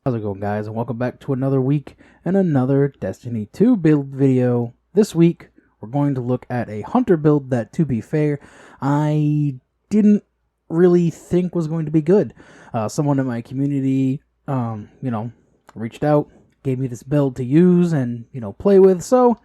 How's it going, guys, and welcome back to another week and another Destiny 2 build video. This week we're going to look at a hunter build that, to be fair, I didn't really think was going to be good. Someone in my community reached out, gave me this build to use and play with, so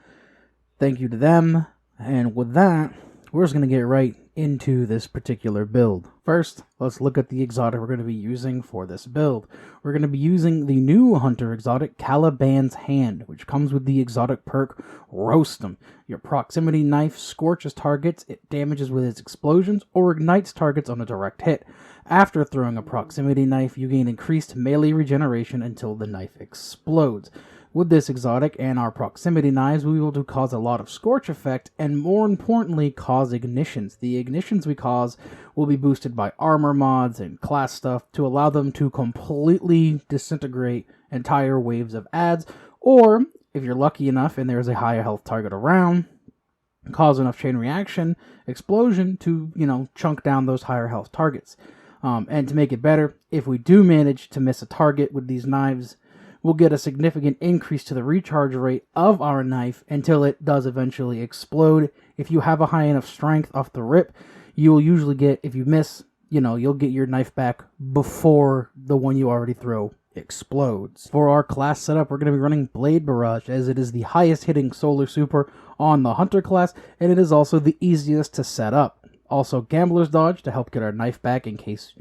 thank you to them. And with that, we're just going to get right into this particular build. First, let's look at the exotic we're going to be using for this build. We're going to be using the new hunter exotic, Caliban's Hand, which comes with the exotic perk, Roast 'em. Your proximity knife scorches targets, it damages with its explosions, or ignites targets on a direct hit. After throwing a proximity knife, you gain increased melee regeneration until the knife explodes. With this exotic and our proximity knives, we will cause a lot of scorch effect, and more importantly, cause ignitions. The ignitions we cause will be boosted by armor mods and class stuff to allow them to completely disintegrate entire waves of adds, or, if you're lucky enough and there's a higher health target around, cause enough chain reaction explosion to, chunk down those higher health targets. And to make it better, if we do manage to miss a target with these knives, we'll get a significant increase to the recharge rate of our knife until it does eventually explode. If you have a high enough strength off the rip, you will usually get, if you miss, you'll get your knife back before the one you already throw explodes. For our class setup, we're going to be running Blade Barrage, as it is the highest hitting solar super on the Hunter class, and it is also the easiest to set up. Also, Gambler's Dodge to help get our knife back in case,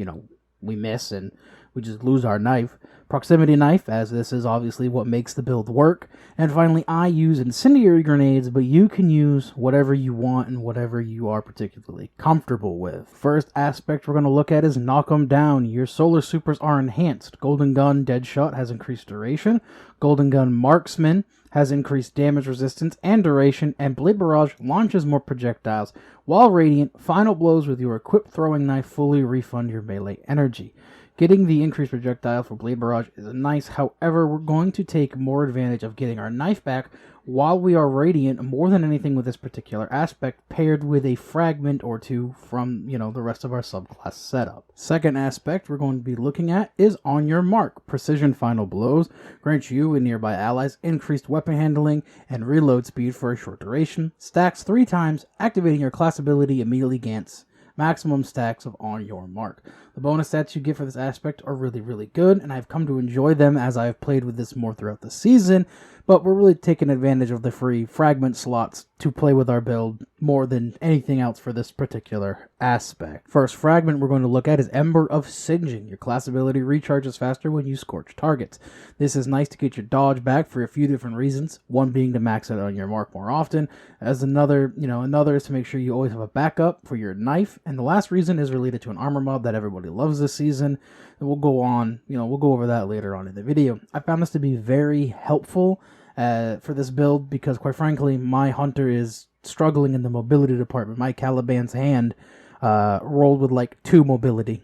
we miss and we just lose our knife. Proximity Knife, as this is obviously what makes the build work. And finally, I use Incendiary Grenades, but you can use whatever you want and whatever you are particularly comfortable with. First aspect we're going to look at is Knock 'em Down. Your solar supers are enhanced. Golden Gun Deadshot has increased duration. Golden Gun Marksman has increased damage resistance and duration, and Blade Barrage launches more projectiles, while Radiant Final Blows with your equipped throwing knife fully refund your melee energy. Getting the increased projectile for Blade Barrage is nice, however, we're going to take more advantage of getting our knife back while we are Radiant more than anything with this particular aspect, paired with a fragment or two from, the rest of our subclass setup. Second aspect we're going to be looking at is On Your Mark. Precision Final Blows grants you and nearby allies increased weapon handling and reload speed for a short duration. Stacks 3 times, activating your class ability immediately gains maximum stacks of On Your Mark. The bonus stats you get for this aspect are really, really good, and I've come to enjoy them as I've played with this more throughout the season, but we're really taking advantage of the free fragment slots to play with our build more than anything else for this particular aspect. First fragment we're going to look at is Ember of Singeing. Your class ability recharges faster when you scorch targets. This is nice to get your dodge back for a few different reasons, one being to max it on your mark more often, as another is to make sure you always have a backup for your knife, and the last reason is related to an armor mod that everybody loves this season, and we'll go over that later on in the video. I found this to be very helpful for this build because, quite frankly, my hunter is struggling in the mobility department. My Caliban's Hand rolled with like 2 mobility.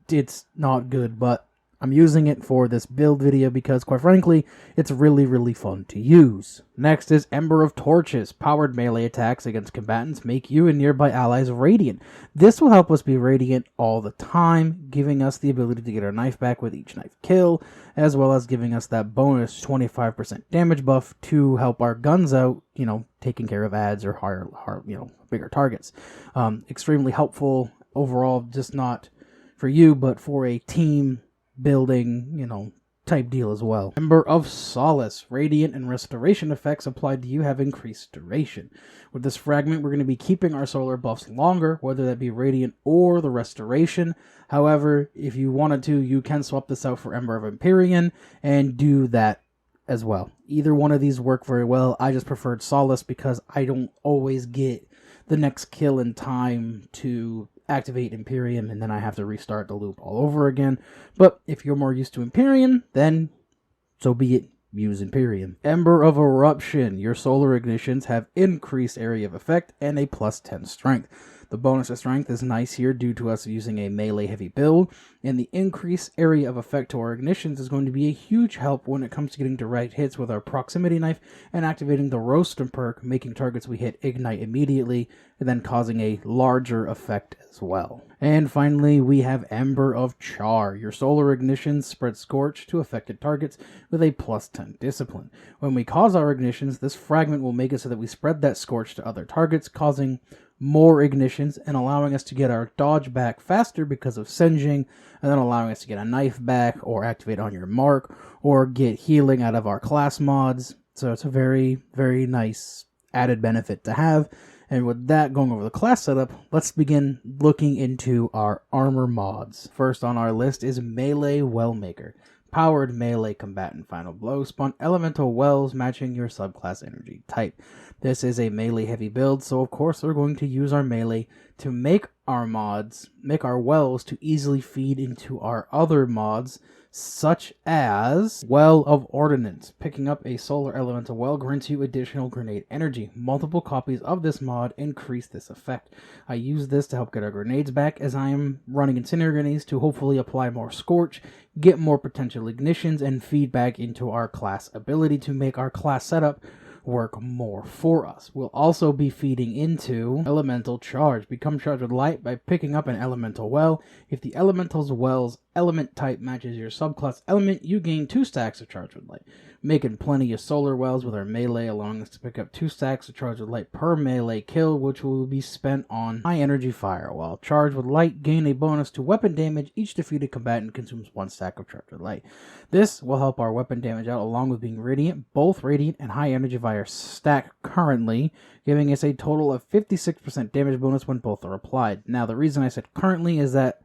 It's not good, but I'm using it for this build video because, quite frankly, it's really, really fun to use. Next is Ember of Torches. Powered melee attacks against combatants make you and nearby allies radiant. This will help us be radiant all the time, giving us the ability to get our knife back with each knife kill, as well as giving us that bonus 25% damage buff to help our guns out, taking care of adds or higher, bigger targets. Extremely helpful overall, just not for you, but for a team building, type deal as well. Ember of Solace. Radiant and restoration effects applied to you have increased duration. With this fragment, we're going to be keeping our solar buffs longer, whether that be Radiant or the restoration. However, if you wanted to, you can swap this out for Ember of Empyrean and do that as well. Either one of these work very well. I just preferred Solace because I don't always get the next kill in time to activate Empyrean, and then I have to restart the loop all over again. But if you're more used to Empyrean, then so be it. Use Empyrean. Ember of Eruption. Your solar ignitions have increased area of effect and a +10 strength. The bonus to strength is nice here due to us using a melee heavy build, and the increased area of effect to our ignitions is going to be a huge help when it comes to getting direct hits with our proximity knife and activating the roast perk, making targets we hit ignite immediately and then causing a larger effect as well. And finally, we have Ember of Char. Your solar ignitions spread Scorch to affected targets with a +10 discipline. When we cause our ignitions, this fragment will make it so that we spread that Scorch to other targets, causing more ignitions and allowing us to get our dodge back faster because of singeing, and then allowing us to get a knife back or activate on your mark or get healing out of our class mods. So it's a very, very nice added benefit to have. And with that going over the class setup, let's begin looking into our armor mods. First on our list is Melee Wellmaker. Powered melee combatant final blow. Spawn elemental wells matching your subclass energy type. This is a melee heavy build, so of course we're going to use our melee to make our mods, make our wells to easily feed into our other mods, such as Well of Ordnance. Picking up a solar elemental well grants you additional grenade energy. Multiple copies of this mod increase this effect. I use this to help get our grenades back, as I am running incendiary grenades to hopefully apply more Scorch, get more potential ignitions, and feed back into our class ability to make our class setup work more for us. We'll also be feeding into Elemental Charge. Become charged with light by picking up an elemental well. If the elemental's well's element type matches your subclass element, you gain 2 stacks of charge with light. Making plenty of solar wells with our melee, allowing us to pick up 2 stacks of charge with light per melee kill, which will be spent on high energy fire. While charged with light, gain a bonus to weapon damage. Each defeated combatant consumes 1 stack of charge with light. This will help our weapon damage out, along with being radiant. Both radiant and high energy fire stack currently, giving us a total of 56% damage bonus when both are applied. Now, the reason I said currently is that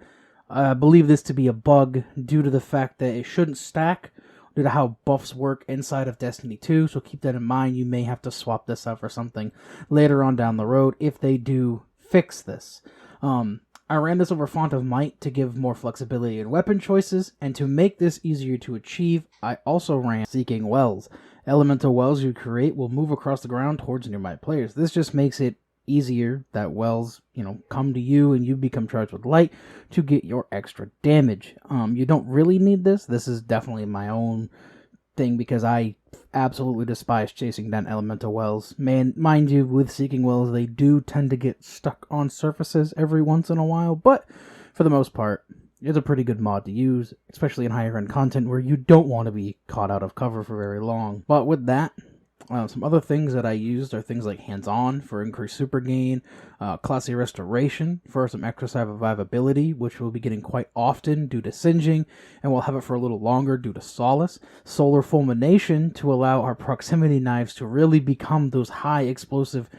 I believe this to be a bug due to the fact that it shouldn't stack due to how buffs work inside of Destiny 2, so keep that in mind. You may have to swap this out for something later on down the road if they do fix this. I ran this over Font of Might to give more flexibility in weapon choices, and to make this easier to achieve, I also ran Seeking Wells. Elemental wells you create will move across the ground towards nearby players. This just makes it easier that wells, come to you and you become charged with light to get your extra damage. You don't really need this. This is definitely my own thing because I absolutely despise chasing down elemental wells. Mind you, with Seeking Wells, they do tend to get stuck on surfaces every once in a while, but for the most part, it's a pretty good mod to use, especially in higher end content where you don't want to be caught out of cover for very long. But with that, some other things that I used are things like Hands-On for increased super gain, Classy Restoration for some extra survivability, which we'll be getting quite often due to singeing, and we'll have it for a little longer due to Solace. Solar Fulmination to allow our proximity knives to really become those high explosive,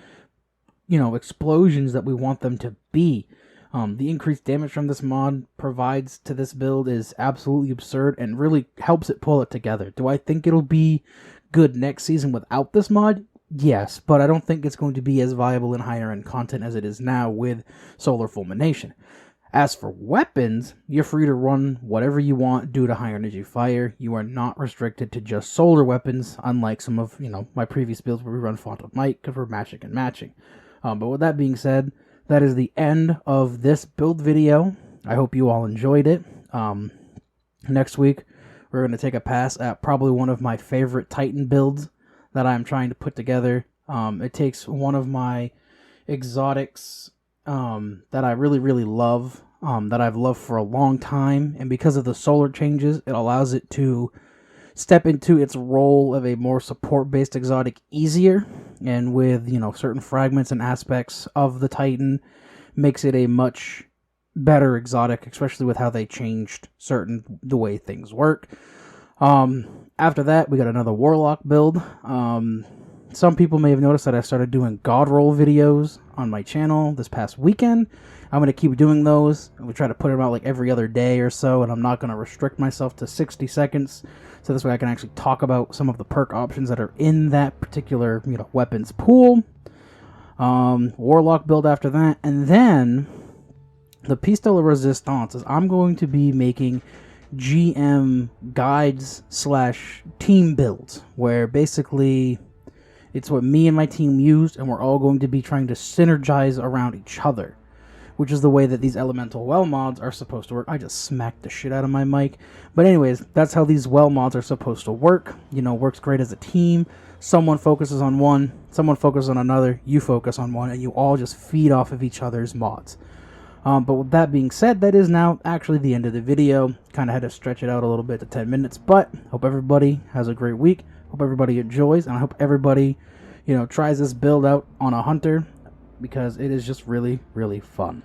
explosions that we want them to be. The increased damage from this mod provides to this build is absolutely absurd and really helps it pull it together. Do I think it'll be good next season without this mod? Yes, but I don't think it's going to be as viable in higher end content as it is now with Solar Fulmination. As for weapons, you're free to run whatever you want due to high energy fire. You are not restricted to just solar weapons, unlike some of my previous builds where we run Font of Might because we're matching and matching. But with that being said, that is the end of this build video. I hope you all enjoyed it. Next week, we're going to take a pass at probably one of my favorite Titan builds that I'm trying to put together. It takes one of my exotics that I really, really love, that I've loved for a long time, and because of the solar changes, it allows it to step into its role of a more support-based exotic easier, and with, certain fragments and aspects of the Titan, makes it a much better exotic, especially with how they changed the way things work. After that, we got another Warlock build. Some people may have noticed that I started doing God Roll videos on my channel this past weekend. I'm going to keep doing those. We try to put them out like every other day or so, and I'm not going to restrict myself to 60 seconds. So this way I can actually talk about some of the perk options that are in that particular, weapons pool. Warlock build after that. And then the Piece de la Resistance is I'm going to be making GM guides / team builds, where basically it's what me and my team used, and we're all going to be trying to synergize around each other. which is the way that these elemental well mods are supposed to work. I just smacked the shit out of my mic. But anyways, that's how these well mods are supposed to work. You know, works great as a team. Someone focuses on one, someone focuses on another, you focus on one, and you all just feed off of each other's mods. But with that being said, that is now actually the end of the video. Kind of had to stretch it out a little bit to 10 minutes, but hope everybody has a great week. Hope everybody enjoys, and I hope everybody, you know, tries this build out on a hunter, because it is just really, really fun.